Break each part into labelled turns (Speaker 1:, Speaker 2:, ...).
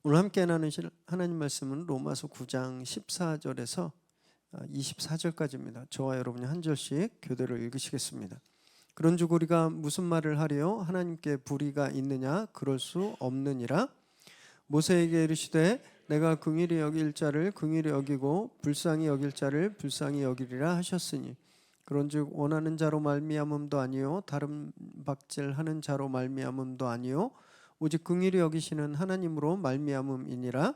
Speaker 1: 오늘 함께 나누실 하나님 말씀은 로마서 9장 14절에서 24절까지입니다. 저와 여러분이 한 절씩 교대로 읽으시겠습니다. 그런즉 우리가 무슨 말을 하리요? 하나님께 불의가 있느냐? 그럴 수 없느니라. 모세에게 이르시되 내가 긍휼히 여길 자를 긍휼히 여기고 불쌍히 여길 자를 불쌍히 여기리라 하셨으니 그런즉 원하는 자로 말미암음도 아니요 다른 박질하는 자로 말미암음도 아니요 오직 긍휼히 여기시는 하나님으로 말미암음이니라.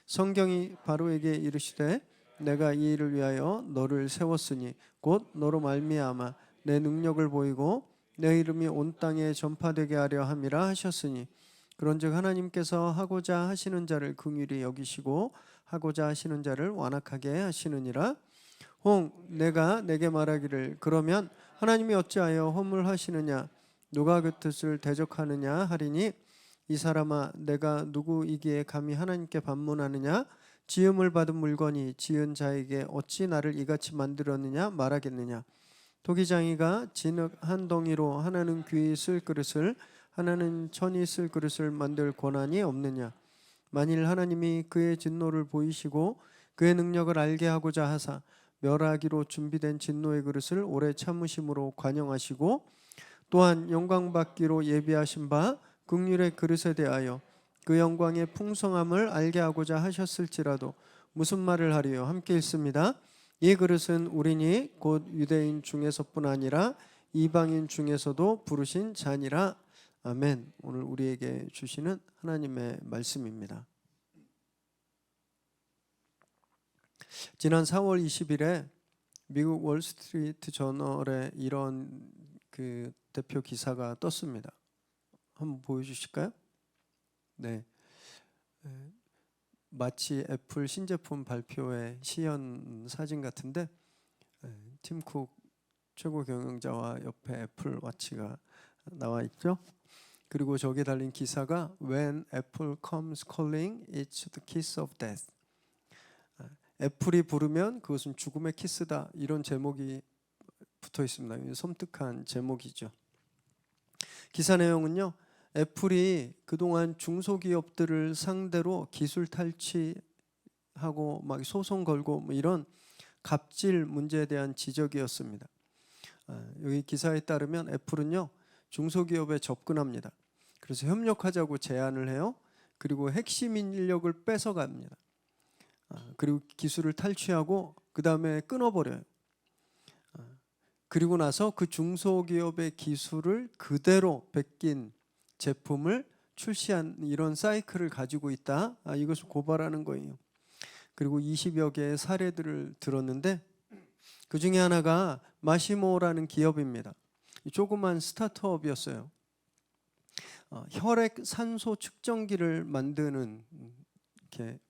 Speaker 1: 성경이 바로에게 이르시되 내가 이 일을 위하여 너를 세웠으니 곧 너로 말미암아 내 능력을 보이고 내 이름이 온 땅에 전파되게 하려 함이라 하셨으니 그런즉 하나님께서 하고자 하시는 자를 긍휼히 여기시고 하고자 하시는 자를 완악하게 하시느니라. 홍 내가 내게 말하기를 그러면 하나님이 어찌하여 허물하시느냐 누가 그 뜻을 대적하느냐 하리니 이 사람아 내가 누구이기에 감히 하나님께 반문하느냐 지음을 받은 물건이 지은 자에게 어찌 나를 이같이 만들었느냐 말하겠느냐. 토기장이가 진흙 한 덩이로 하나는 귀 쓸 그릇을 하나는 천이 쓸 그릇을 만들 권한이 없느냐. 만일 하나님이 그의 진노를 보이시고 그의 능력을 알게 하고자 하사 멸하기로 준비된 진노의 그릇을 오래 참으심으로 관용하시고 또한 영광받기로 예비하신 바 긍휼의 그릇에 대하여 그 영광의 풍성함을 알게 하고자 하셨을지라도 무슨 말을 하리요? 함께 읽습니다. 이 그릇은 우리니 곧 유대인 중에서뿐 아니라 이방인 중에서도 부르신 자니라. 아멘. 오늘 우리에게 주시는 하나님의 말씀입니다. 지난 4월 20일에 미국 월스트리트 저널에 이런 대표 기사가 떴습니다. 한번 보여주실까요? 네. 마치 애플 신제품 발표의 시연 사진 같은데 팀쿡 최고 경영자와 옆에 애플 워치가 나와 있죠. 그리고 저기에 달린 기사가 When Apple comes calling, it's the kiss of death. 애플이 부르면 그것은 죽음의 키스다. 이런 제목이 붙어 있습니다. 섬뜩한 제목이죠. 기사 내용은요. 애플이 그동안 중소기업들을 상대로 기술 탈취하고 막 소송 걸고 뭐 이런 갑질 문제에 대한 지적이었습니다. 여기 기사에 따르면 애플은요. 중소기업에 접근합니다. 그래서 협력하자고 제안을 해요. 그리고 핵심 인력을 뺏어갑니다. 그리고 기술을 탈취하고 그 다음에 끊어버려요. 그리고 나서 그 중소기업의 기술을 그대로 베낀 제품을 출시한 이런 사이클을 가지고 있다. 이것을 고발하는 거예요. 그리고 20여 개의 사례들을 들었는데 그 중에 하나가 마시모라는 기업입니다. 조그만 스타트업이었어요. 혈액 산소 측정기를 만드는 이렇게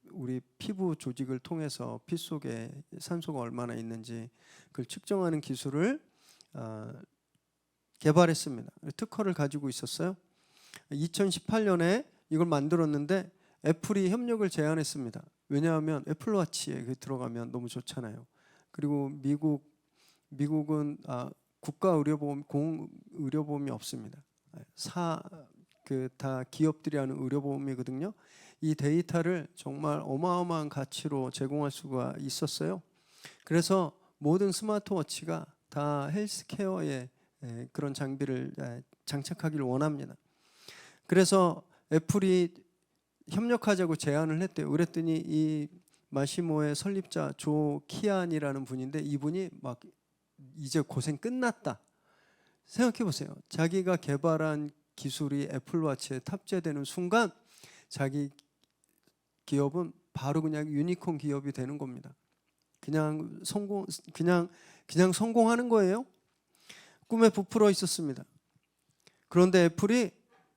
Speaker 1: 우리 피부 조직을 통해서 피 속에 산소가 얼마나 있는지 그걸 측정하는 기술을 개발했습니다. 특허를 가지고 있었어요. 2018년에 이걸 만들었는데 애플이 협력을 제안했습니다. 왜냐하면 애플워치에 들어가면 너무 좋잖아요. 그리고 미국은 국가 의료보험, 공 의료보험이 없습니다. 다 기업들이 하는 의료보험이거든요. 이 데이터를 정말 어마어마한 가치로 제공할 수가 있었어요. 그래서 모든 스마트워치가 다 헬스케어에 그런 장비를 장착하기를 원합니다. 그래서 애플이 협력하자고 제안을 했대요. 그랬더니 이 마시모의 설립자 조 키안이라는 분인데 이분이 막 이제 고생 끝났다. 생각해 보세요. 자기가 개발한 기술이 애플워치에 탑재되는 순간 자기 기업은 바로 그냥 유니콘 기업이 되는 겁니다. 그냥 성공하는 거예요. 꿈에 부풀어 있었습니다. 그런데 애플이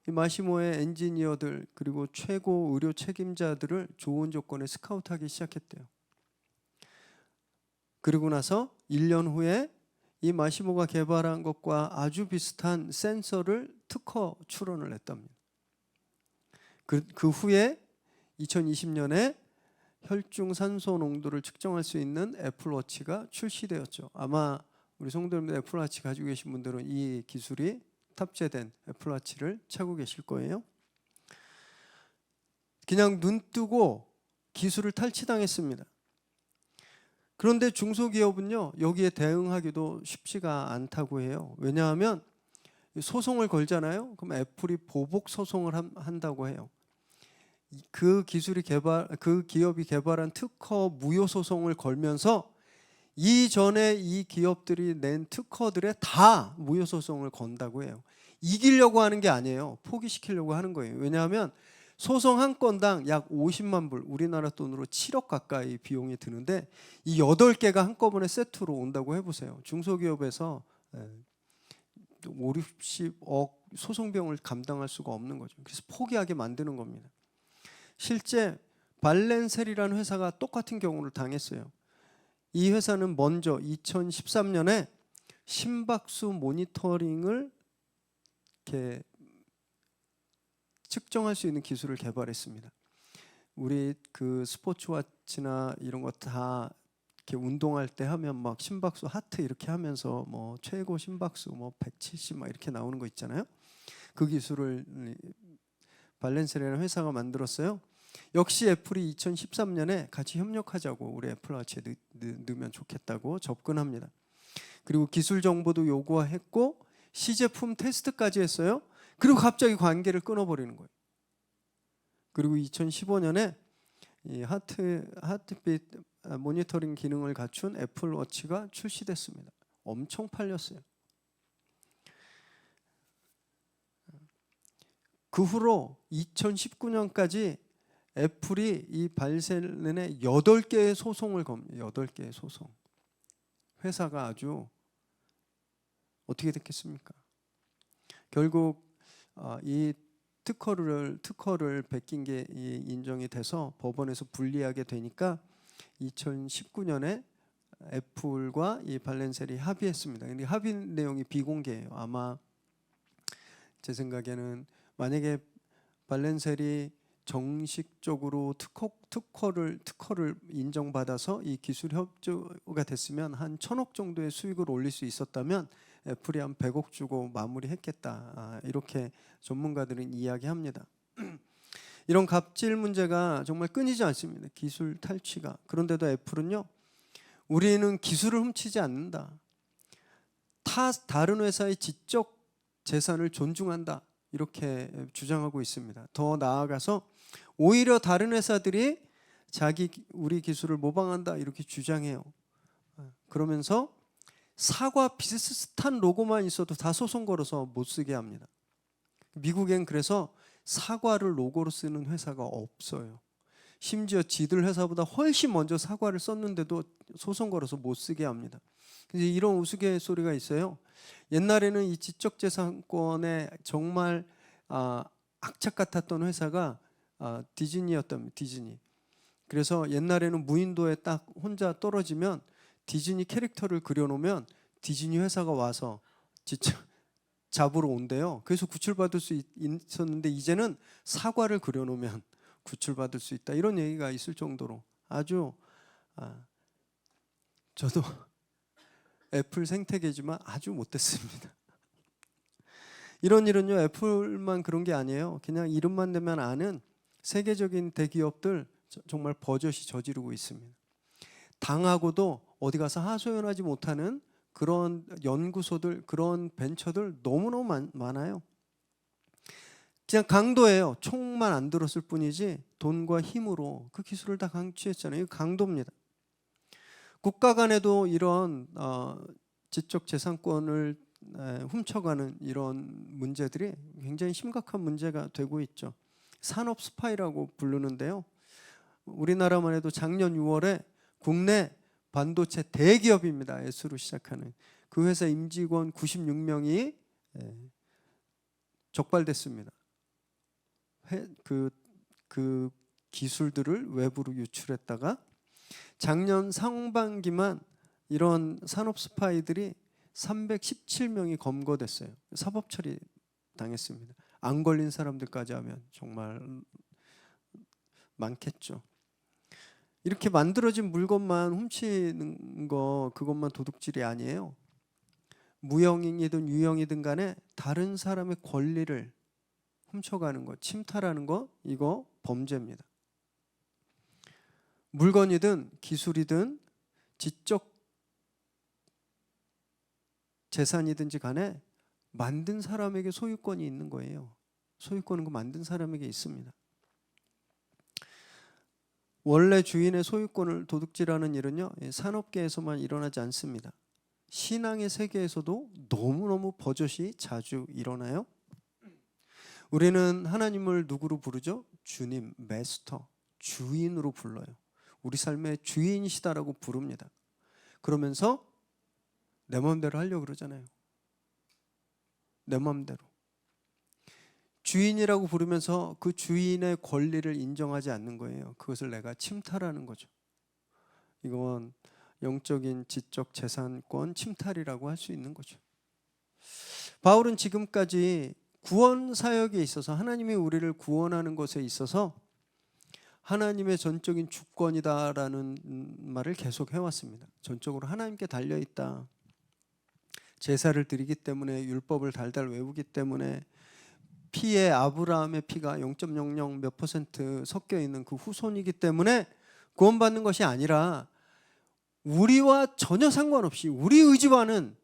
Speaker 1: 이 마시모의 엔지니어들 그리고 최고 의료 책임자들을 좋은 조건에 스카우트하기 시작했대요. 그리고 나서 1년 후에 이 마시모가 개발한 것과 아주 비슷한 센서를 특허 출원을 했답니다. 그 후에 2020년에 혈중 산소 농도를 측정할 수 있는 애플워치가 출시되었죠. 아마 우리 성도님들 애플워치 가지고 계신 분들은 이 기술이 탑재된 애플워치를 차고 계실 거예요. 그냥 눈 뜨고 기술을 탈취당했습니다. 그런데 중소기업은요, 여기에 대응하기도 쉽지가 않다고 해요. 왜냐하면 소송을 걸잖아요. 그럼 애플이 보복 소송을 한다고 해요. 그 기업이 개발한 특허 무효 소송을 걸면서 이전에 이 기업들이 낸 특허들에 다 무효 소송을 건다고 해요. 이기려고 하는 게 아니에요. 포기시키려고 하는 거예요. 왜냐하면 소송 한 건당 약 50만 불, 우리나라 돈으로 7억 가까이 비용이 드는데 이 8개가 한꺼번에 세트로 온다고 해보세요. 중소기업에서 5, 60억 소송 비용을 감당할 수가 없는 거죠. 그래서 포기하게 만드는 겁니다. 실제 발렌셀이라는 회사가 똑같은 경우를 당했어요. 이 회사는 먼저 2013년에 심박수 모니터링을 이렇게 측정할 수 있는 기술을 개발했습니다. 우리 그 스포츠워치나 이런 거 다 이렇게 운동할 때 하면 막 심박수 하트 이렇게 하면서 뭐 최고 심박수 뭐 170 막 이렇게 나오는 거 있잖아요. 그 기술을 발렌셀이라는 회사가 만들었어요. 역시 애플이 2013년에 같이 협력하자고 우리 애플워치에 넣으면 좋겠다고 접근합니다. 그리고 기술 정보도 요구했고 시제품 테스트까지 했어요. 그리고 갑자기 관계를 끊어버리는 거예요. 그리고 2015년에 이 하트빛 모니터링 기능을 갖춘 애플워치가 출시됐습니다. 엄청 팔렸어요. 그 후로 2019년까지 애플이 이 발렌셀에 8개의 소송을 겁니다. 8개의 소송. 회사가 아주 어떻게 됐겠습니까? 결국 이 특허를 베낀 게 인정이 돼서 법원에서 불리하게 되니까 2019년에 애플과 이 발렌셀이 합의했습니다. 근데 합의 내용이 비공개예요. 아마 제 생각에는 만약에 발렌셀이 정식적으로 특허를 인정받아서 이 기술 협조가 됐으면 한 1,000억 정도의 수익을 올릴 수 있었다면 애플이 한 100억 주고 마무리했겠다. 이렇게 전문가들은 이야기합니다. 이런 갑질 문제가 정말 끊이지 않습니다. 기술 탈취가. 그런데도 애플은요, 우리는 기술을 훔치지 않는다. 다른 회사의 지적 재산을 존중한다. 이렇게 주장하고 있습니다. 더 나아가서 오히려 다른 회사들이 우리 기술을 모방한다 이렇게 주장해요. 그러면서 사과 비슷한 로고만 있어도 다 소송 걸어서 못 쓰게 합니다. 미국엔 그래서 사과를 로고로 쓰는 회사가 없어요. 심지어 지들 회사보다 훨씬 먼저 사과를 썼는데도 소송 걸어서 못 쓰게 합니다. 이런 우스갯소리가 있어요. 옛날에는 이 지적재산권에 정말 악착 같았던 회사가 디즈니였답니다. 디즈니. 그래서 옛날에는 무인도에 딱 혼자 떨어지면 디즈니 캐릭터를 그려놓으면 디즈니 회사가 와서 잡으러 온대요. 그래서 구출받을 수 있었는데 이제는 사과를 그려놓으면 구출받을 수 있다. 이런 얘기가 있을 정도로 아주 저도 애플 생태계지만 아주 못됐습니다. 이런 일은요, 애플만 그런 게 아니에요. 그냥 이름만 대면 아는 세계적인 대기업들 정말 버젓이 저지르고 있습니다. 당하고도 어디 가서 하소연하지 못하는 그런 연구소들, 그런 벤처들 너무너무 많아요. 그냥 강도예요. 총만 안 들었을 뿐이지 돈과 힘으로 그 기술을 다 강취했잖아요. 이거 강도입니다. 국가 간에도 이런 지적 재산권을 훔쳐가는 이런 문제들이 굉장히 심각한 문제가 되고 있죠. 산업 스파이라고 부르는데요. 우리나라만 해도 작년 6월에 국내 반도체 대기업입니다. S로 시작하는 그 회사 임직원 96명이 적발됐습니다. 그 기술들을 외부로 유출했다가 작년 상반기만 이런 산업 스파이들이 317명이 검거됐어요. 사법 처리 당했습니다. 안 걸린 사람들까지 하면 정말 많겠죠. 이렇게 만들어진 물건만 훔치는 거 그것만 도둑질이 아니에요. 무형이든 유형이든 간에 다른 사람의 권리를 훔쳐가는 거, 침탈하는 거 이거 범죄입니다. 물건이든 기술이든 지적 재산이든지 간에 만든 사람에게 소유권이 있는 거예요. 소유권은 그 만든 사람에게 있습니다. 원래 주인의 소유권을 도둑질하는 일은요, 산업계에서만 일어나지 않습니다. 신앙의 세계에서도 너무너무 버젓이 자주 일어나요. 우리는 하나님을 누구로 부르죠? 주님, 마스터, 주인으로 불러요. 우리 삶의 주인이시다라고 부릅니다. 그러면서 내 마음대로 하려고 그러잖아요. 내 마음대로. 주인이라고 부르면서 그 주인의 권리를 인정하지 않는 거예요. 그것을 내가 침탈하는 거죠. 이건 영적인 지적 재산권 침탈이라고 할 수 있는 거죠. 바울은 지금까지 구원 사역에 있어서 하나님이 우리를 구원하는 것에 있어서 하나님의 전적인 주권이다라는 말을 계속 해왔습니다. 전적으로 하나님께 달려있다. 제사를 드리기 때문에, 율법을 달달 외우기 때문에, 피에 아브라함의 피가 0.00 몇 % 섞여 있는 그 후손이기 때문에 구원받는 것이 아니라 우리와 전혀 상관없이, 우리 의지와는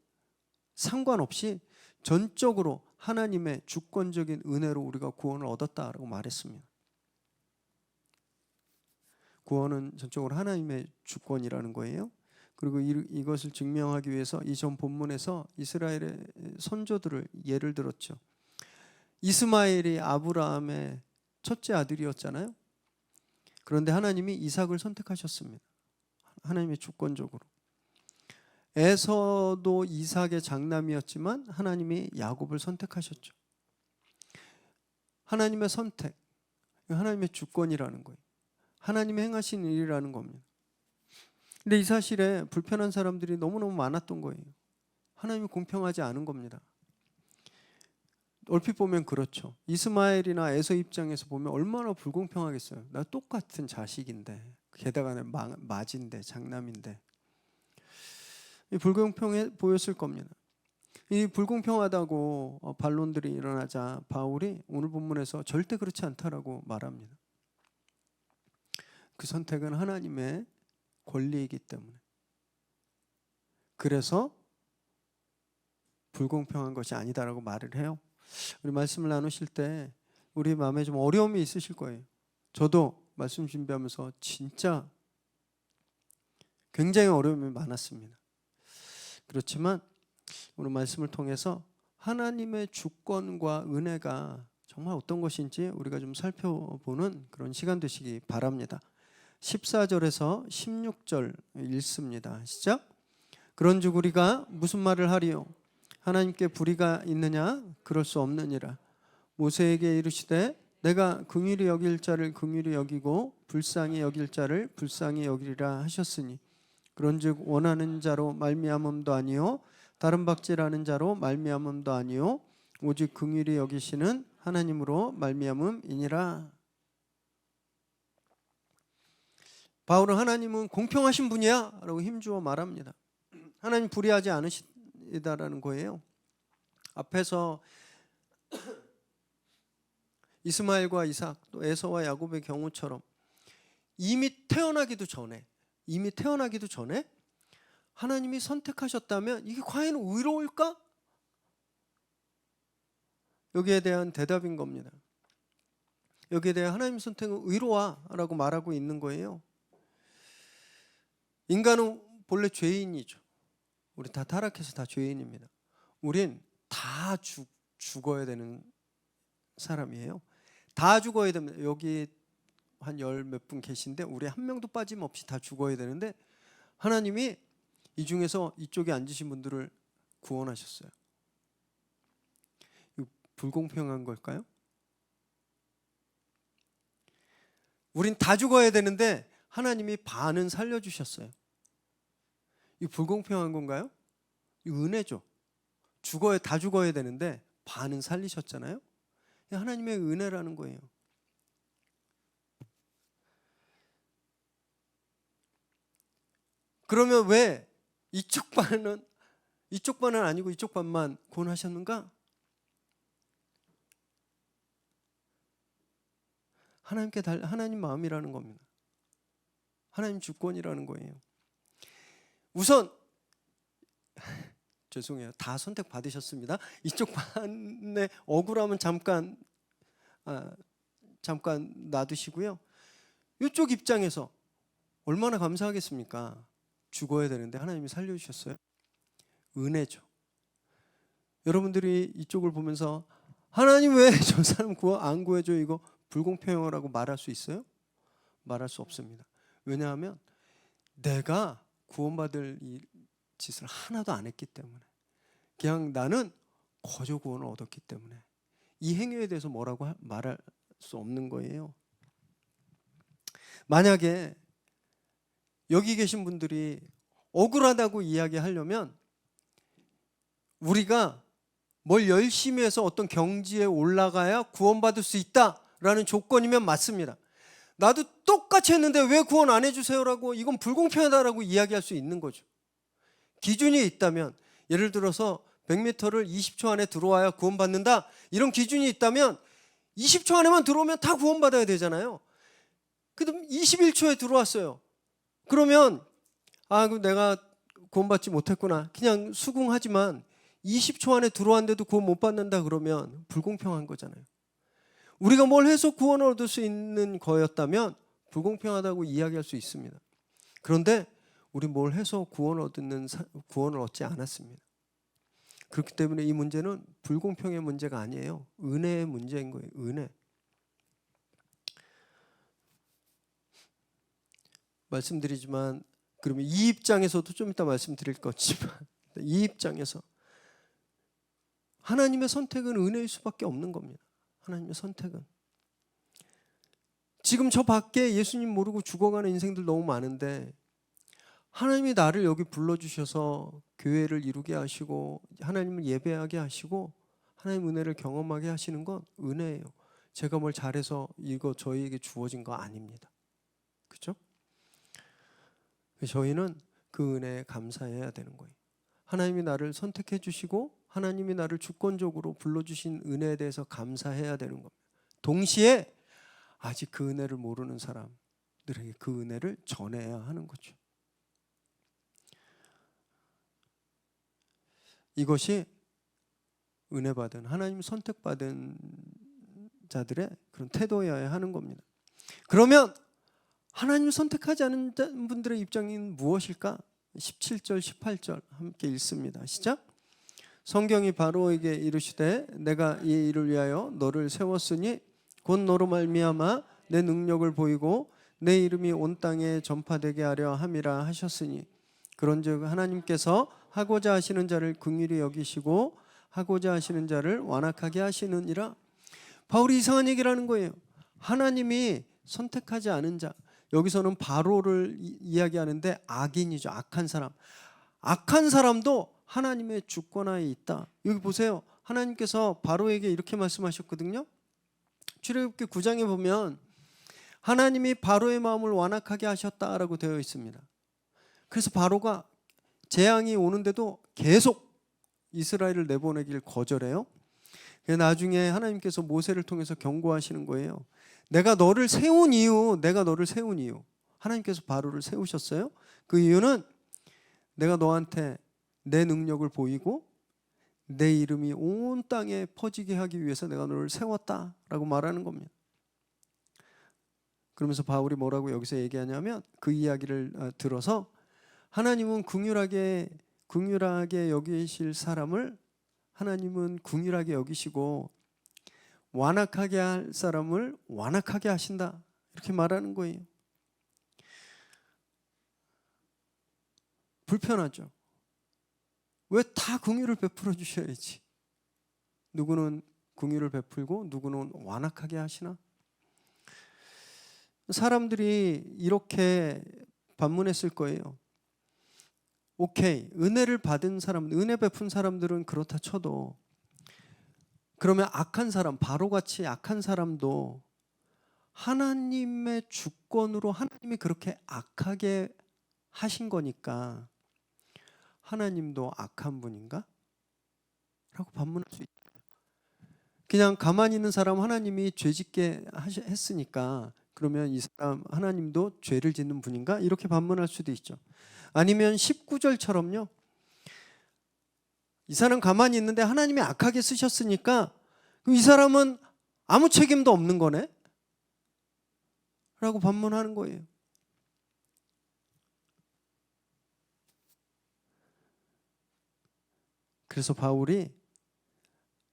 Speaker 1: 상관없이 전적으로 하나님의 주권적인 은혜로 우리가 구원을 얻었다라고 말했습니다. 구원은 전적으로 하나님의 주권이라는 거예요. 그리고 이것을 증명하기 위해서 이전 본문에서 이스라엘의 선조들을 예를 들었죠. 이스마엘이 아브라함의 첫째 아들이었잖아요. 그런데 하나님이 이삭을 선택하셨습니다. 하나님의 주권적으로. 에서도 이삭의 장남이었지만 하나님이 야곱을 선택하셨죠. 하나님의 선택, 하나님의 주권이라는 거예요. 하나님이 행하신 일이라는 겁니다. 근데 이 사실에 불편한 사람들이 너무너무 많았던 거예요. 하나님이 공평하지 않은 겁니다. 얼핏 보면 그렇죠. 이스마엘이나 에서 입장에서 보면 얼마나 불공평하겠어요. 나 똑같은 자식인데, 게다가 맏인데, 장남인데. 불공평해 보였을 겁니다. 이 불공평하다고 반론들이 일어나자 바울이 오늘 본문에서 절대 그렇지 않다라고 말합니다. 그 선택은 하나님의 권리이기 때문에. 그래서 불공평한 것이 아니다라고 말을 해요. 우리 말씀을 나누실 때 우리 마음에 좀 어려움이 있으실 거예요. 저도 말씀 준비하면서 진짜 굉장히 어려움이 많았습니다. 그렇지만 오늘 말씀을 통해서 하나님의 주권과 은혜가 정말 어떤 것인지 우리가 좀 살펴보는 그런 시간 되시기 바랍니다. 14절에서 16절 읽습니다. 시작. 그런즉 우리가 무슨 말을 하리요? 하나님께 불의가 있느냐? 그럴 수 없느니라. 모세에게 이르시되 내가 긍휼히 여길 자를 긍휼히 여기고 불쌍히 여길 자를 불쌍히 여기리라 하셨으니 그런즉 원하는 자로 말미암음도 아니요 다른 박질하는 자로 말미암음도 아니요 오직 긍휼히 여기시는 하나님으로 말미암음이니라. 바울은 하나님은 공평하신 분이야 라고 힘주어 말합니다. 하나님 불의하지 않으시다라는 거예요. 앞에서 이스마엘과 이삭 또 에서와 야곱의 경우처럼 이미 태어나기도 전에 하나님이 선택하셨다면 이게 과연 의로울까? 여기에 대한 대답인 겁니다. 여기에 대한 하나님 선택은 의로와라고 말하고 있는 거예요. 인간은 본래 죄인이죠. 우리 다 타락해서 다 죄인입니다. 우린 다 죽어야 되는 사람이에요. 다 죽어야 됩니다. 여기 한 열 몇 분 계신데 우리 한 명도 빠짐없이 다 죽어야 되는데 하나님이 이 중에서 이쪽에 앉으신 분들을 구원하셨어요. 이거 불공평한 걸까요? 우린 다 죽어야 되는데 하나님이 반은 살려주셨어요. 이 불공평한 건가요? 이 은혜죠. 다 죽어야 되는데 반은 살리셨잖아요. 하나님의 은혜라는 거예요. 그러면 왜 이쪽 반은 아니고 이쪽 반만 구원하셨는가? 하나님 마음이라는 겁니다. 하나님 주권이라는 거예요. 우선 죄송해요. 다 선택 받으셨습니다. 이쪽 반에 억울하면 잠깐 놔두시고요. 이쪽 입장에서 얼마나 감사하겠습니까? 죽어야 되는데 하나님이 살려주셨어요. 은혜죠. 여러분들이 이쪽을 보면서 하나님 왜 저 사람 안 구해줘, 이거 불공평하라고 말할 수 있어요? 말할 수 없습니다. 왜냐하면 내가 구원받을 이 짓을 하나도 안 했기 때문에, 그냥 나는 거저 구원을 얻었기 때문에 이 행위에 대해서 뭐라고 말할 수 없는 거예요. 만약에 여기 계신 분들이 억울하다고 이야기하려면 우리가 뭘 열심히 해서 어떤 경지에 올라가야 구원받을 수 있다라는 조건이면 맞습니다. 나도 똑같이 했는데 왜 구원 안 해주세요라고, 이건 불공평하다라고 이야기할 수 있는 거죠. 기준이 있다면, 예를 들어서 100m를 20초 안에 들어와야 구원받는다, 이런 기준이 있다면 20초 안에만 들어오면 다 구원받아야 되잖아요. 근데 21초에 들어왔어요. 그러면 그럼 내가 구원받지 못했구나, 그냥 수긍하지만 20초 안에 들어왔는데도 구원 못 받는다 그러면 불공평한 거잖아요. 우리가 뭘 해서 구원을 얻을 수 있는 거였다면 불공평하다고 이야기할 수 있습니다. 그런데 우리 뭘 해서 구원을 얻지 않았습니다. 그렇기 때문에 이 문제는 불공평의 문제가 아니에요. 은혜의 문제인 거예요. 은혜. 말씀드리지만, 그러면 이 입장에서도 좀 이따 말씀드릴 거지만, 이 입장에서 하나님의 선택은 은혜일 수밖에 없는 겁니다. 하나님의 선택은. 지금 저 밖에 예수님 모르고 죽어가는 인생들 너무 많은데, 하나님이 나를 여기 불러주셔서 교회를 이루게 하시고 하나님을 예배하게 하시고 하나님 은혜를 경험하게 하시는 건 은혜예요. 제가 뭘 잘해서 이거 저희에게 주어진 거 아닙니다. 그렇죠? 저희는 그 은혜에 감사해야 되는 거예요. 하나님이 나를 선택해 주시고 하나님이 나를 주권적으로 불러주신 은혜에 대해서 감사해야 되는 겁니다. 동시에 아직 그 은혜를 모르는 사람들에게 그 은혜를 전해야 하는 거죠. 이것이 은혜 받은, 하나님 선택받은 자들의 그런 태도여야 하는 겁니다. 그러면 하나님 선택하지 않은 분들의 입장은 무엇일까? 17절 18절 함께 읽습니다. 시작. 성경이 바로에게 이르시되 내가 이 일을 위하여 너를 세웠으니 곧 너로 말미암아 내 능력을 보이고 내 이름이 온 땅에 전파되게 하려 함이라 하셨으니, 그런즉 하나님께서 하고자 하시는 자를 긍휼히 여기시고 하고자 하시는 자를 완악하게 하시느니라. 바울이 이상한 얘기를 하는 거예요. 하나님이 선택하지 않은 자, 여기서는 바로를 이야기하는데 악인이죠. 악한 사람. 악한 사람도 하나님의 주권하에 있다. 여기 보세요. 하나님께서 바로에게 이렇게 말씀하셨거든요. 출애굽기 9장에 보면 하나님이 바로의 마음을 완악하게 하셨다라고 되어 있습니다. 그래서 바로가 재앙이 오는데도 계속 이스라엘을 내보내길 거절해요. 나중에 하나님께서 모세를 통해서 경고하시는 거예요. 내가 너를 세운 이유, 하나님께서 바로를 세우셨어요. 그 이유는 내가 너한테 내 능력을 보이고 내 이름이 온 땅에 퍼지게 하기 위해서 내가 너를 세웠다라고 말하는 겁니다. 그러면서 바울이 뭐라고 여기서 얘기하냐면, 그 이야기를 들어서 하나님은 긍휼하게 여기실 사람을 하나님은 긍휼하게 여기시고 완악하게 할 사람을 완악하게 하신다, 이렇게 말하는 거예요. 불편하죠. 왜 다 긍휼을 베풀어 주셔야지, 누구는 긍휼을 베풀고 누구는 완악하게 하시나? 사람들이 이렇게 반문했을 거예요. 오케이, 은혜를 받은 사람, 은혜 베푼 사람들은 그렇다 쳐도, 그러면 악한 사람, 바로같이 악한 사람도 하나님의 주권으로 하나님이 그렇게 악하게 하신 거니까 하나님도 악한 분인가? 라고 반문할 수 있어요. 그냥 가만히 있는 사람 하나님이 죄짓게 했으니까 그러면 이 사람 하나님도 죄를 짓는 분인가? 이렇게 반문할 수도 있죠. 아니면 19절처럼요. 이 사람 가만히 있는데 하나님이 악하게 쓰셨으니까 그럼 이 사람은 아무 책임도 없는 거네? 라고 반문하는 거예요. 그래서 바울이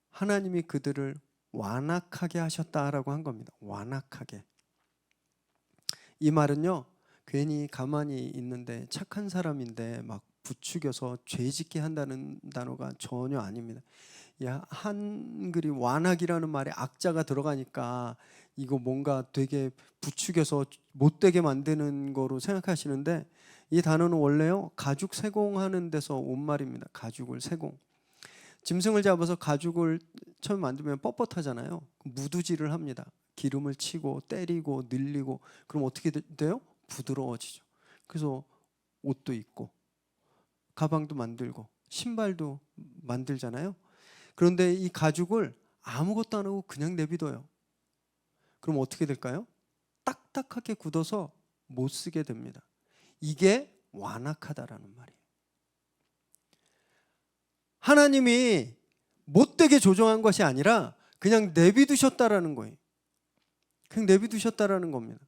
Speaker 1: 하나님이 그들을 완악하게 하셨다라고 한 겁니다. 완악하게. 이 말은요, 괜히 가만히 있는데 착한 사람인데 막 부추겨서 죄짓게 한다는 단어가 전혀 아닙니다. 한글이 완악이라는 말에 악자가 들어가니까 이거 뭔가 되게 부추겨서 못되게 만드는 거로 생각하시는데 이 단어는 원래요, 가죽 세공하는 데서 온 말입니다. 가죽을 세공. 짐승을 잡아서 가죽을 처음 만들면 뻣뻣하잖아요. 무두질을 합니다. 기름을 치고 때리고 늘리고 그럼 어떻게 돼요? 부드러워지죠. 그래서 옷도 입고 가방도 만들고 신발도 만들잖아요. 그런데 이 가죽을 아무것도 안 하고 그냥 내비둬요. 그럼 어떻게 될까요? 딱딱하게 굳어서 못 쓰게 됩니다. 이게 완악하다라는 말이에요. 하나님이 못되게 조정한 것이 아니라 그냥 내비두셨다라는 거예요. 그냥 내비두셨다라는 겁니다.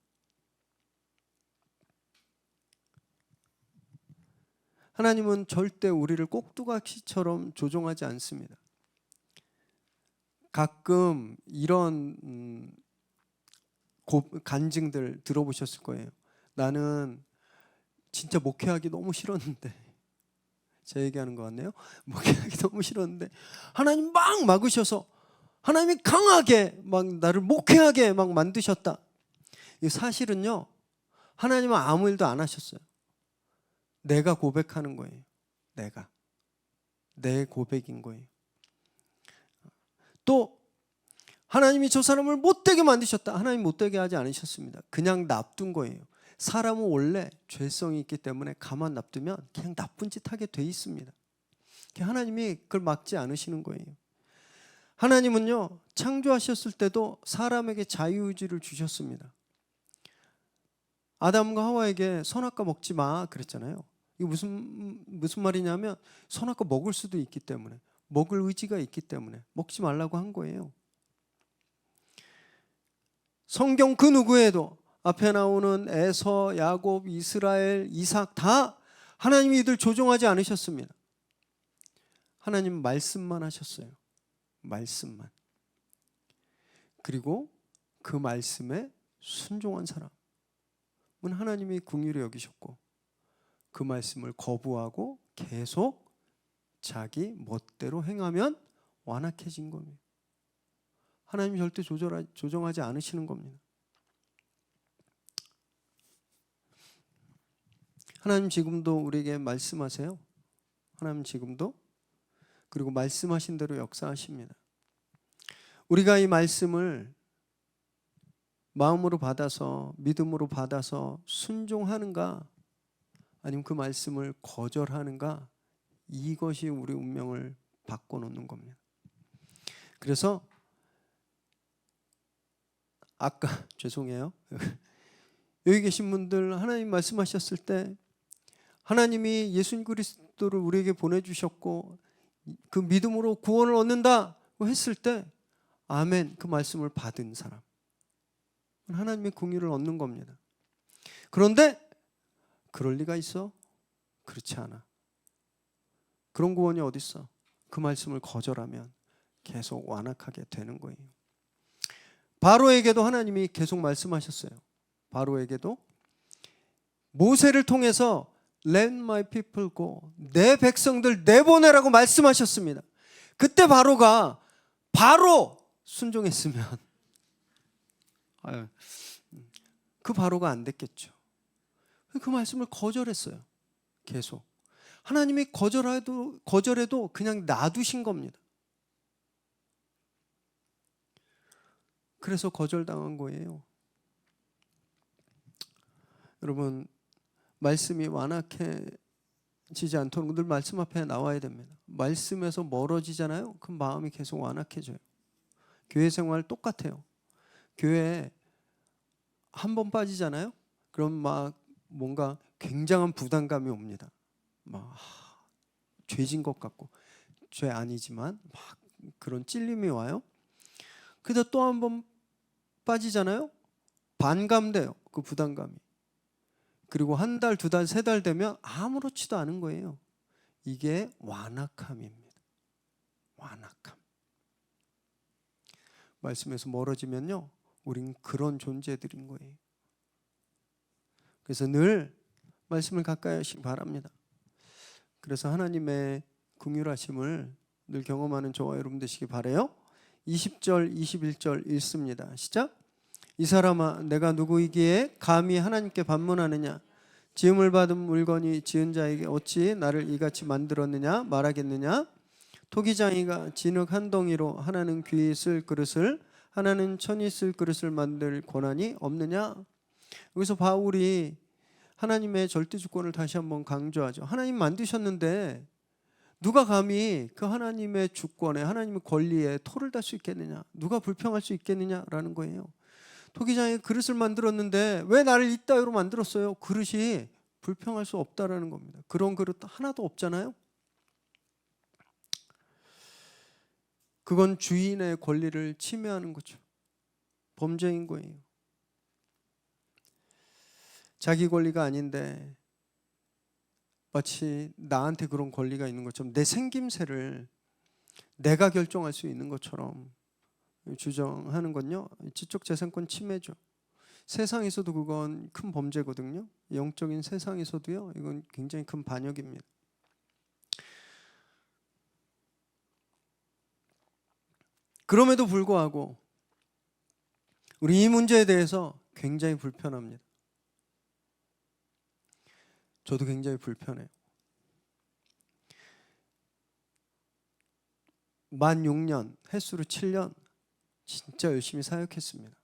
Speaker 1: 하나님은 절대 우리를 꼭두각시처럼 조종하지 않습니다. 가끔 이런 간증들 들어보셨을 거예요. 나는 진짜 목회하기 너무 싫었는데, 제 얘기하는 것 같네요. 목회하기 너무 싫었는데 하나님 막 막으셔서 하나님이 강하게 막 나를 목회하게 막 만드셨다. 이 사실은요, 하나님은 아무 일도 안 하셨어요. 내가 고백하는 거예요. 내 고백인 거예요. 또 하나님이 저 사람을 못되게 만드셨다. 하나님 못되게 하지 않으셨습니다. 그냥 놔둔 거예요. 사람은 원래 죄성이 있기 때문에 가만 놔두면 그냥 나쁜 짓 하게 돼 있습니다. 하나님이 그걸 막지 않으시는 거예요. 하나님은요, 창조하셨을 때도 사람에게 자유의지를 주셨습니다. 아담과 하와에게 선악과 먹지 마 그랬잖아요. 이게 무슨 말이냐면 선악과 먹을 수도 있기 때문에, 먹을 의지가 있기 때문에 먹지 말라고 한 거예요. 성경 그 누구에도 앞에 나오는 에서, 야곱, 이스라엘, 이삭 다 하나님이 이들 조종하지 않으셨습니다. 하나님 말씀만 하셨어요. 말씀만. 그리고 그 말씀에 순종한 사람은 하나님이 긍휼히 여기셨고 그 말씀을 거부하고 계속 자기 멋대로 행하면 완악해진 겁니다. 하나님이 절대 조정하지 않으시는 겁니다. 하나님 지금도 우리에게 말씀하세요. 하나님 지금도. 그리고 말씀하신 대로 역사하십니다. 우리가 이 말씀을 마음으로 받아서 믿음으로 받아서 순종하는가 아니면 그 말씀을 거절하는가, 이것이 우리 운명을 바꿔놓는 겁니다. 그래서 아까 죄송해요. 여기 계신 분들 하나님 말씀하셨을 때 하나님이 예수 그리스도를 우리에게 보내주셨고 그 믿음으로 구원을 얻는다 했을 때 아멘, 그 말씀을 받은 사람 하나님의 긍휼을 얻는 겁니다. 그런데 그럴 리가 있어? 그렇지 않아. 그런 구원이 어디 있어? 그 말씀을 거절하면 계속 완악하게 되는 거예요. 바로에게도 하나님이 계속 말씀하셨어요. 바로에게도 모세를 통해서 Let my people go, 내 백성들 내보내라고 말씀하셨습니다. 그때 바로가 바로 순종했으면 그 바로가 안 됐겠죠. 그 말씀을 거절했어요. 계속 하나님이 거절해도 그냥 놔두신 겁니다. 그래서 거절당한 거예요. 여러분, 말씀이 완악해지지 않도록 늘 말씀 앞에 나와야 됩니다. 말씀에서 멀어지잖아요. 그럼 마음이 계속 완악해져요. 교회 생활 똑같아요. 교회에 한 번 빠지잖아요. 그럼 막 뭔가 굉장한 부담감이 옵니다. 막 죄진 것 같고, 죄 아니지만 막 그런 찔림이 와요. 그래서 또 한 번 빠지잖아요. 반감돼요. 그 부담감이. 그리고 한 달, 두 달, 세 달 되면 아무렇지도 않은 거예요. 이게 완악함입니다. 완악함. 말씀에서 멀어지면요, 우린 그런 존재들인 거예요. 그래서 늘 말씀을 가까이 하시기 바랍니다. 그래서 하나님의 긍휼하심을 늘 경험하는 저와 여러분 되시기 바라요. 20절, 21절 읽습니다. 시작. 이 사람아, 내가 누구이기에 감히 하나님께 반문하느냐? 지음을 받은 물건이 지은 자에게 어찌 나를 이같이 만들었느냐 말하겠느냐? 토기장이가 진흙 한 덩이로 하나는 귀 쓸 그릇을, 하나는 천이 쓸 그릇을 만들 권한이 없느냐? 여기서 바울이 하나님의 절대 주권을 다시 한번 강조하죠. 하나님 만드셨는데 누가 감히 그 하나님의 주권에, 하나님의 권리에 토를 달 수 있겠느냐? 누가 불평할 수 있겠느냐라는 거예요. 토기장이 그릇을 만들었는데 왜 나를 이따위로 만들었어요? 그릇이 불평할 수 없다라는 겁니다. 그런 그릇 하나도 없잖아요. 그건 주인의 권리를 침해하는 거죠. 범죄인 거예요. 자기 권리가 아닌데 마치 나한테 그런 권리가 있는 것처럼, 내 생김새를 내가 결정할 수 있는 것처럼 주장하는 건요, 지적재산권 침해죠. 세상에서도 그건 큰 범죄거든요. 영적인 세상에서도요, 이건 굉장히 큰 반역입니다. 그럼에도 불구하고 우리 이 문제에 대해서 굉장히 불편합니다. 저도 굉장히 불편해요. 만 6년, 횟수로 7년 진짜 열심히 사역했습니다.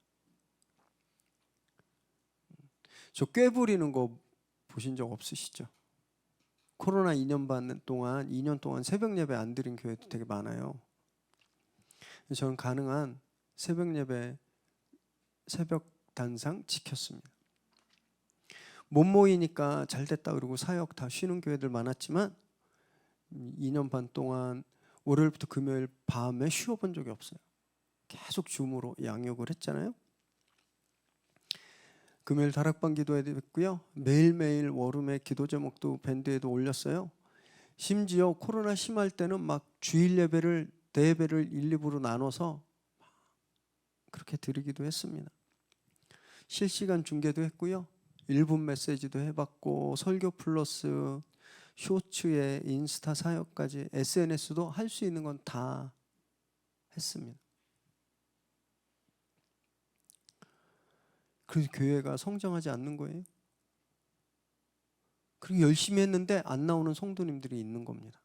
Speaker 1: 저 꾀 부리는 거 보신 적 없으시죠? 코로나 2년 반 동안, 2년 동안 새벽 예배 안 드린 교회도 되게 많아요. 저는 가능한 새벽 예배, 새벽 단상 지켰습니다. 못 모이니까 잘 됐다 그러고 사역 다 쉬는 교회들 많았지만 2년 반 동안 월요일부터 금요일 밤에 쉬어본 적이 없어요. 계속 줌으로 양육을 했잖아요. 금요일 다락방 기도했고요. 매일매일 워룸의 기도 제목도 밴드에도 올렸어요. 심지어 코로나 심할 때는 막 주일 예배를, 대예배를 1, 2부로 나눠서 그렇게 드리기도 했습니다. 실시간 중계도 했고요. 1분 메시지도 해봤고, 설교 플러스 쇼츠에 인스타 사역까지, SNS도 할 수 있는 건 다 했습니다. 그래서 교회가 성장하지 않는 거예요. 그리고 열심히 했는데 안 나오는 성도님들이 있는 겁니다.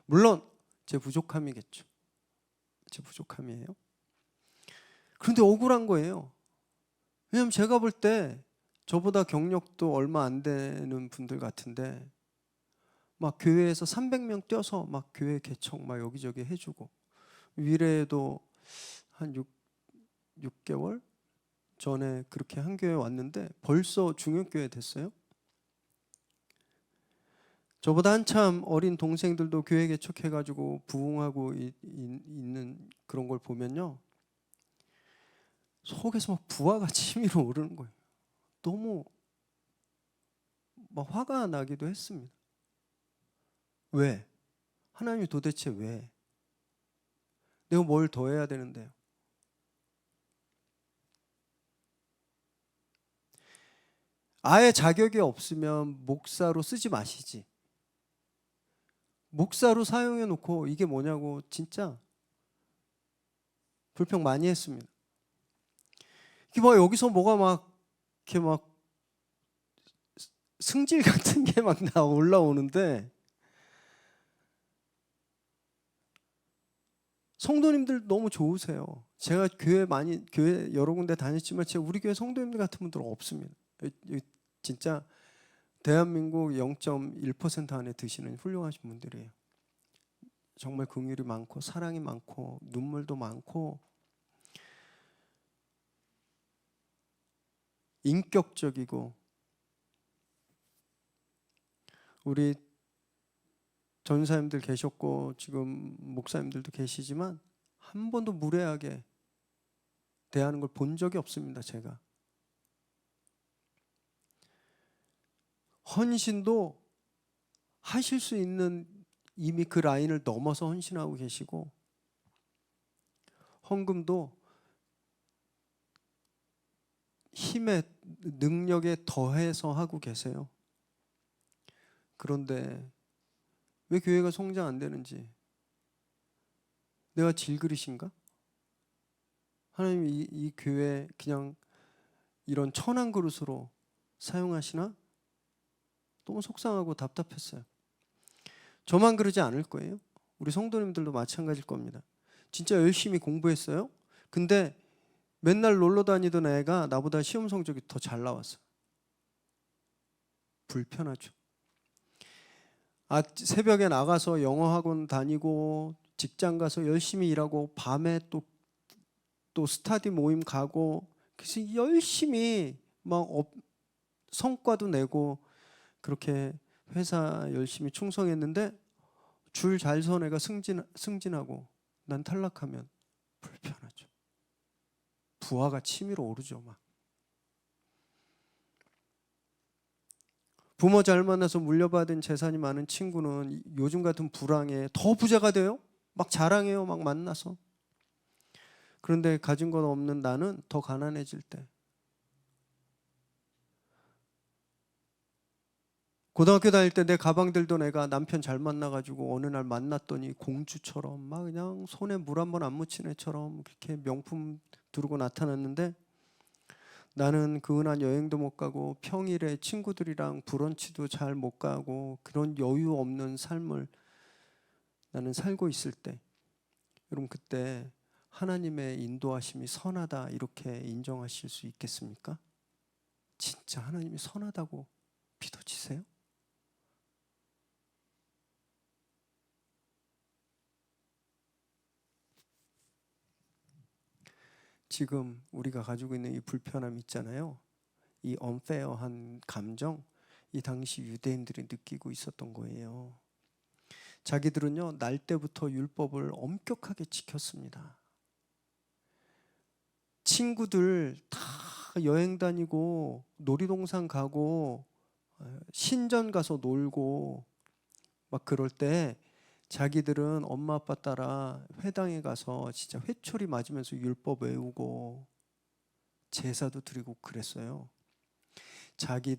Speaker 1: 물론 제 부족함이겠죠. 제 부족함이에요. 그런데 억울한 거예요. 왜냐하면 제가 볼 때 저보다 경력도 얼마 안 되는 분들 같은데 막 교회에서 300명 뛰어서 막 교회 개척 막 여기저기 해주고, 위례에도 한 6개월 전에 그렇게 한 교회 왔는데 벌써 중역교회 됐어요. 저보다 한참 어린 동생들도 교회 개척해가지고 부흥하고 있는 그런 걸 보면요, 속에서 막 부하가 치밀어 오르는 거예요. 너무 막 화가 나기도 했습니다. 왜? 하나님이 도대체 왜? 내가 뭘 더 해야 되는데요? 아예 자격이 없으면 목사로 쓰지 마시지. 목사로 사용해 놓고 이게 뭐냐고 진짜 불평 많이 했습니다. 이게 뭐 여기서 뭐가 막 이렇게 막 승질 같은 게 막 올라오는데, 성도님들 너무 좋으세요. 제가 교회 여러 군데 다녔지만 제가 우리 교회 성도님들 같은 분들은 없습니다. 진짜 대한민국 0.1% 안에 드시는 훌륭하신 분들이에요. 정말 긍휼이 많고 사랑이 많고 눈물도 많고 인격적이고, 우리 전사님들 계셨고 지금 목사님들도 계시지만 한 번도 무례하게 대하는 걸 본 적이 없습니다. 제가 헌신도 하실 수 있는 이미 그 라인을 넘어서 헌신하고 계시고, 헌금도 힘에 능력에 더해서 하고 계세요. 그런데 왜 교회가 성장 안 되는지, 내가 질그릇인가? 하나님이 이 교회 그냥 이런 천한 그릇으로 사용하시나? 너무 속상하고 답답했어요. 저만 그러지 않을 거예요. 우리 성도님들도 마찬가지일 겁니다. 진짜 열심히 공부했어요. 근데 맨날 놀러 다니던 애가 나보다 시험 성적이 더 잘 나왔어요. 불편하죠. 새벽에 나가서 영어 학원 다니고 직장 가서 열심히 일하고 밤에 또 스터디 모임 가고, 그래서 열심히 막 성과도 내고 그렇게 회사 열심히 충성했는데 줄 잘 선 애가 승진하고 난 탈락하면 불편하죠. 부하가 치밀어 오르죠. 막 부모 잘 만나서 물려받은 재산이 많은 친구는 요즘 같은 불황에 더 부자가 돼요. 막 자랑해요. 막 만나서. 그런데 가진 건 없는 나는 더 가난해질 때, 고등학교 다닐 때 내 가방 들던 애가 남편 잘 만나가지고 어느 날 만났더니 공주처럼 막 그냥 손에 물 한 번 안 묻힌 애처럼 그렇게 명품 두르고 나타났는데, 나는 그 은한 여행도 못 가고 평일에 친구들이랑 브런치도 잘 못 가고 그런 여유 없는 삶을 나는 살고 있을 때, 여러분 그때 하나님의 인도하심이 선하다 이렇게 인정하실 수 있겠습니까? 진짜 하나님이 선하다고 믿어지세요? 지금 우리가 가지고 있는 이 불편함 있잖아요. 이 unfair한 감정, 이 당시 유대인들이 느끼고 있었던 거예요. 자기들은요, 날 때부터 율법을 엄격하게 지켰습니다. 친구들 다 여행 다니고 놀이동산 가고 신전 가서 놀고 막 그럴 때 자기들은 엄마 아빠 따라 회당에 가서 진짜 회초리 맞으면서 율법 외우고 제사도 드리고 그랬어요. 자기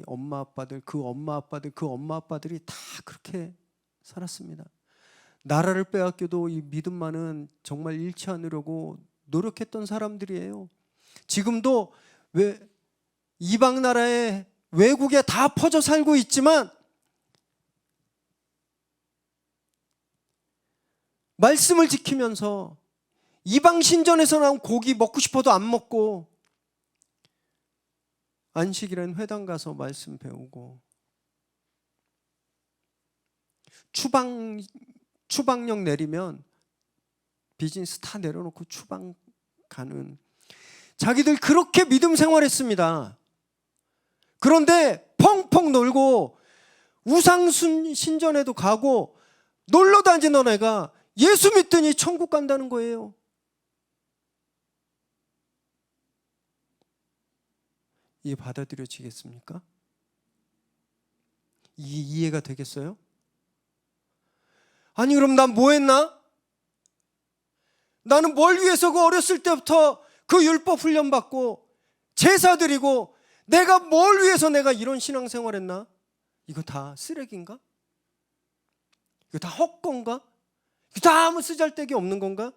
Speaker 1: 엄마 아빠들, 그 엄마 아빠들이 다 그렇게 살았습니다. 나라를 빼앗겨도 이 믿음만은 정말 잃지 않으려고 노력했던 사람들이에요. 지금도 이방 나라에 외국에 다 퍼져 살고 있지만 말씀을 지키면서 이방 신전에서 나온 고기 먹고 싶어도 안 먹고 안식일엔 회당 가서 말씀 배우고 추방령 내리면 비즈니스 다 내려놓고 추방 가는, 자기들 그렇게 믿음 생활했습니다. 그런데 펑펑 놀고 우상 신전에도 가고 놀러 다니던 애가 예수 믿더니 천국 간다는 거예요. 이게 받아들여지겠습니까? 이해가 되겠어요? 아니 그럼 난 뭐 했나? 나는 뭘 위해서 그 어렸을 때부터 그 율법 훈련 받고 제사 드리고 내가 뭘 위해서 내가 이런 신앙생활 했나? 이거 다 쓰레기인가? 이거 다 헛건가? 이거 다 아무 쓰잘데기 없는 건가?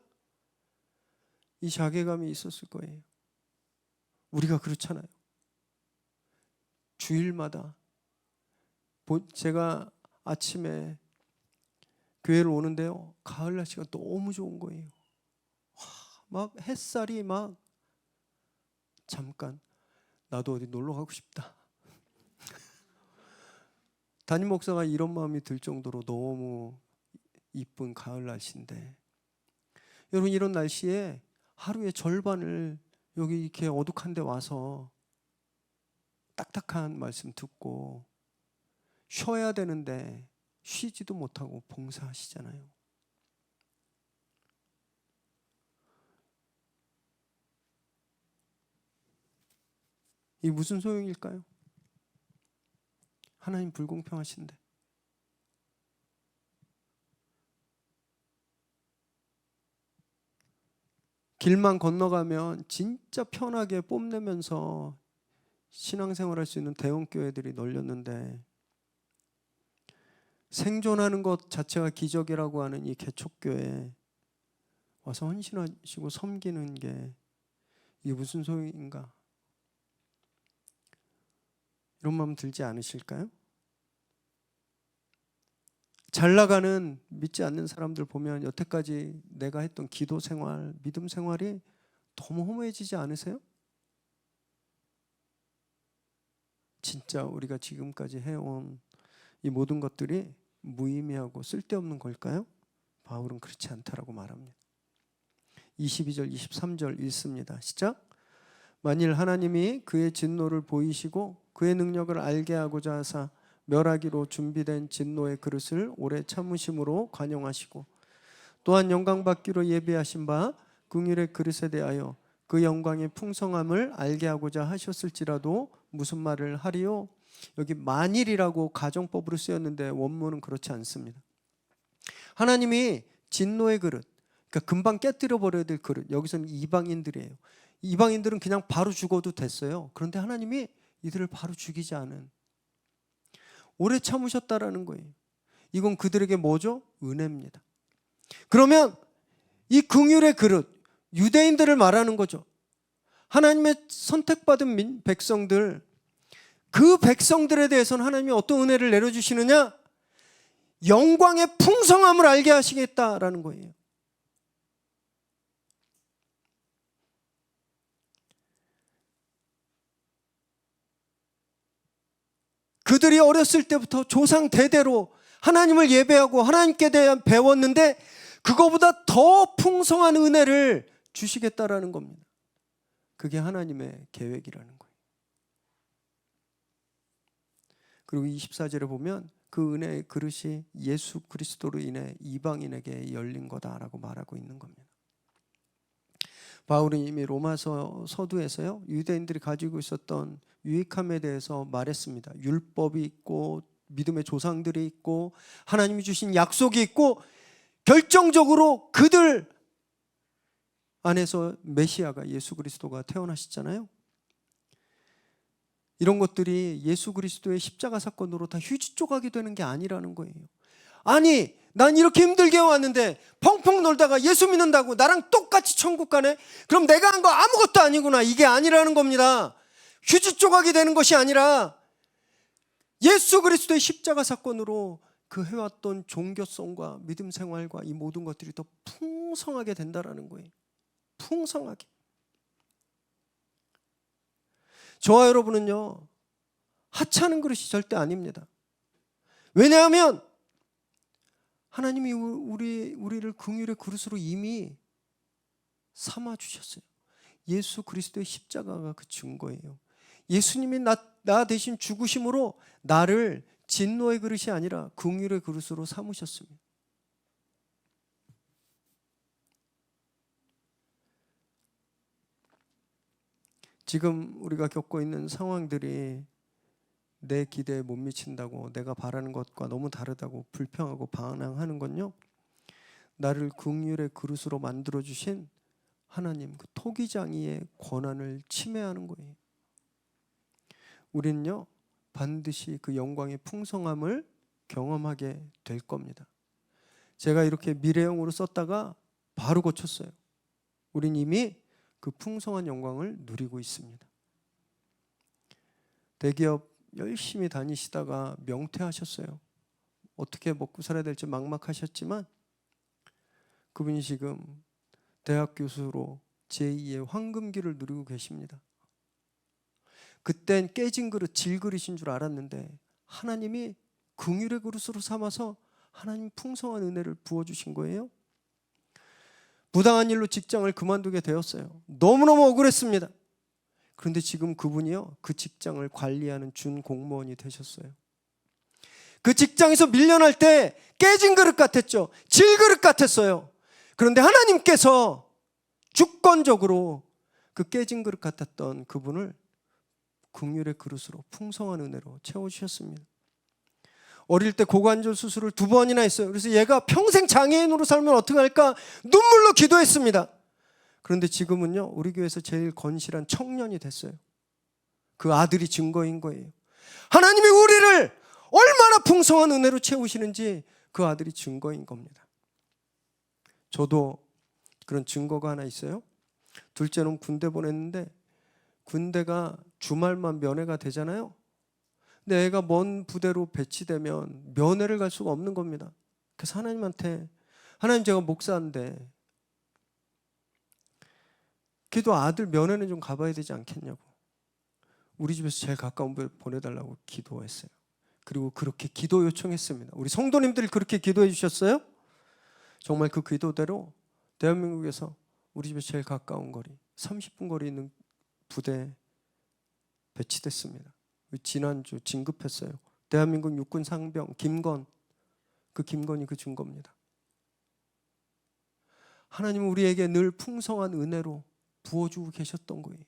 Speaker 1: 이 자괴감이 있었을 거예요. 우리가 그렇잖아요. 주일마다 제가 아침에 교회를 오는데요, 가을 날씨가 너무 좋은 거예요. 막 햇살이 막, 잠깐 나도 어디 놀러 가고 싶다. 담임 목사가 이런 마음이 들 정도로 너무 이쁜 가을 날씨인데, 여러분 이런 날씨에 하루의 절반을 여기 이렇게 어둑한 데 와서 딱딱한 말씀 듣고 쉬어야 되는데 쉬지도 못하고 봉사하시잖아요. 이 무슨 소용일까요? 하나님 불공평하신데. 길만 건너가면 진짜 편하게 뽐내면서 신앙생활할 수 있는 대형교회들이 널렸는데, 생존하는 것 자체가 기적이라고 하는 이 개척교회에 와서 헌신하시고 섬기는 게 이게 무슨 소용인가? 이런 마음 들지 않으실까요? 잘 나가는 믿지 않는 사람들 보면 여태까지 내가 했던 기도 생활, 믿음 생활이 너무 허무해지지 않으세요? 진짜 우리가 지금까지 해온 이 모든 것들이 무의미하고 쓸데없는 걸까요? 바울은 그렇지 않다라고 말합니다. 22절, 23절 읽습니다. 시작. 만일 하나님이 그의 진노를 보이시고 그의 능력을 알게 하고자 하사 멸하기로 준비된 진노의 그릇을 오래 참으심으로 관용하시고, 또한 영광받기로 예비하신 바 긍휼의 그릇에 대하여 그 영광의 풍성함을 알게 하고자 하셨을지라도 무슨 말을 하리요? 여기 만일이라고 가정법으로 쓰였는데 원문은 그렇지 않습니다. 하나님이 진노의 그릇, 그러니까 금방 깨뜨려 버려야 될 그릇, 여기서는 이방인들이에요. 이방인들은 그냥 바로 죽어도 됐어요. 그런데 하나님이 이들을 바로 죽이지 않은, 오래 참으셨다라는 거예요. 이건 그들에게 뭐죠? 은혜입니다. 그러면 이 긍휼의 그릇, 유대인들을 말하는 거죠. 하나님의 선택받은 백성들, 그 백성들에 대해서는 하나님이 어떤 은혜를 내려주시느냐? 영광의 풍성함을 알게 하시겠다라는 거예요. 그들이 어렸을 때부터 조상 대대로 하나님을 예배하고 하나님께 대한 배웠는데 그거보다 더 풍성한 은혜를 주시겠다라는 겁니다. 그게 하나님의 계획이라는 거예요. 그리고 24절에 보면 그 은혜의 그릇이 예수 그리스도로 인해 이방인에게 열린 거다라고 말하고 있는 겁니다. 바울은 이미 로마서 서두에서요, 유대인들이 가지고 있었던 유익함에 대해서 말했습니다. 율법이 있고 믿음의 조상들이 있고 하나님이 주신 약속이 있고 결정적으로 그들 안에서 메시아가 예수 그리스도가 태어나셨잖아요. 이런 것들이 예수 그리스도의 십자가 사건으로 다 휴지 조각이 되는 게 아니라는 거예요. 아니, 난 이렇게 힘들게 왔는데 펑펑 놀다가 예수 믿는다고 나랑 똑같이 천국 가네? 그럼 내가 한 거 아무것도 아니구나. 이게 아니라는 겁니다. 휴지 조각이 되는 것이 아니라 예수 그리스도의 십자가 사건으로 그 해왔던 종교성과 믿음 생활과 이 모든 것들이 더 풍성하게 된다라는 거예요. 풍성하게. 저와 여러분은요, 하찮은 그릇이 절대 아닙니다. 왜냐하면 하나님이 우리를 긍휼의 그릇으로 이미 삼아 주셨어요. 예수 그리스도의 십자가가 그 증거예요. 예수님이 나 대신 죽으심으로 나를 진노의 그릇이 아니라 긍휼의 그릇으로 삼으셨습니다. 지금 우리가 겪고 있는 상황들이 내 기대에 못 미친다고, 내가 바라는 것과 너무 다르다고 불평하고 반항하는 건요, 나를 긍휼의 그릇으로 만들어주신 하나님 그 토기장이의 권한을 침해하는 거예요. 우리는요 반드시 그 영광의 풍성함을 경험하게 될 겁니다. 제가 이렇게 미래형으로 썼다가 바로 고쳤어요. 우린 이미 그 풍성한 영광을 누리고 있습니다. 대기업 열심히 다니시다가 명퇴하셨어요. 어떻게 먹고 살아야 될지 막막하셨지만 그분이 지금 대학 교수로 제2의 황금기를 누리고 계십니다. 그땐 깨진 그릇, 질그릇인 줄 알았는데 하나님이 긍휼의 그릇으로 삼아서 하나님 풍성한 은혜를 부어주신 거예요. 부당한 일로 직장을 그만두게 되었어요. 너무너무 억울했습니다. 그런데 지금 그분이요, 그 직장을 관리하는 준공무원이 되셨어요. 그 직장에서 밀려날 때 깨진 그릇 같았죠. 질그릇 같았어요. 그런데 하나님께서 주권적으로 그 깨진 그릇 같았던 그분을 긍휼의 그릇으로 풍성한 은혜로 채워주셨습니다. 어릴 때 고관절 수술을 2번이나 했어요. 그래서 얘가 평생 장애인으로 살면 어떻게 할까 눈물로 기도했습니다. 그런데 지금은요, 우리 교회에서 제일 건실한 청년이 됐어요. 그 아들이 증거인 거예요. 하나님이 우리를 얼마나 풍성한 은혜로 채우시는지 그 아들이 증거인 겁니다. 저도 그런 증거가 하나 있어요. 둘째 놈 군대 보냈는데 군대가 주말만 면회가 되잖아요. 근데 애가 먼 부대로 배치되면 면회를 갈 수가 없는 겁니다. 그래서 하나님한테, 하나님 제가 목사인데 그래도 아들 면회는 좀 가봐야 되지 않겠냐고, 우리 집에서 제일 가까운 데 보내달라고 기도했어요. 그리고 그렇게 기도 요청했습니다. 우리 성도님들이 그렇게 기도해 주셨어요. 정말 그 기도대로 대한민국에서 우리 집에서 제일 가까운 거리 30분 거리에 있는 부대에 배치됐습니다. 지난주 진급했어요. 대한민국 육군 상병 김건, 그 김건이 그 증거입니다. 하나님은 우리에게 늘 풍성한 은혜로 부어주고 계셨던 거예요.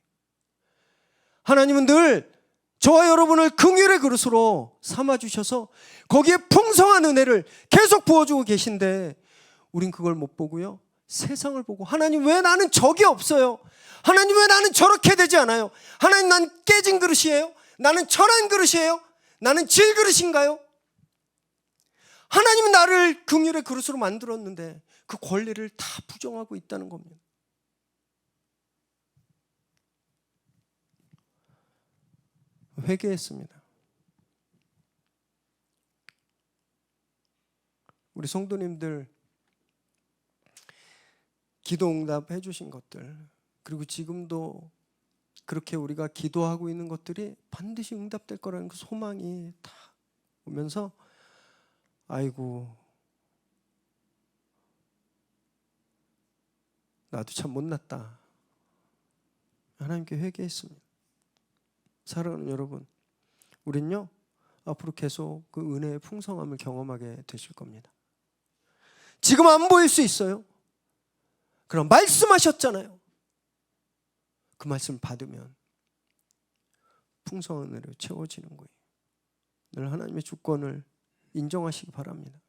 Speaker 1: 하나님은 늘 저와 여러분을 긍휼의 그릇으로 삼아주셔서 거기에 풍성한 은혜를 계속 부어주고 계신데 우린 그걸 못 보고요, 세상을 보고 하나님 왜 나는 적이 없어요? 하나님 왜 나는 저렇게 되지 않아요? 하나님 난 깨진 그릇이에요? 나는 천한 그릇이에요? 나는 질그릇인가요? 하나님은 나를 긍휼의 그릇으로 만들었는데 그 권리를 다 부정하고 있다는 겁니다. 회개했습니다. 우리 성도님들 기도 응답해 주신 것들, 그리고 지금도 그렇게 우리가 기도하고 있는 것들이 반드시 응답될 거라는 그 소망이 다 오면서 아이고 나도 참 못났다, 하나님께 회개했습니다. 사랑하는 여러분, 우린요 앞으로 계속 그 은혜의 풍성함을 경험하게 되실 겁니다. 지금 안 보일 수 있어요. 그럼 말씀하셨잖아요. 그 말씀 받으면 풍성한 은혜로 채워지는 거예요. 늘 하나님의 주권을 인정하시기 바랍니다.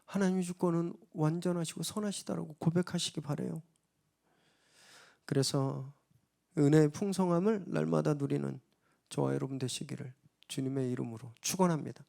Speaker 1: 하나님의 주권은 완전하시고 선하시다라고 고백하시기 바라요. 그래서 은혜의 풍성함을 날마다 누리는 저와 여러분 되시기를 주님의 이름으로 축원합니다.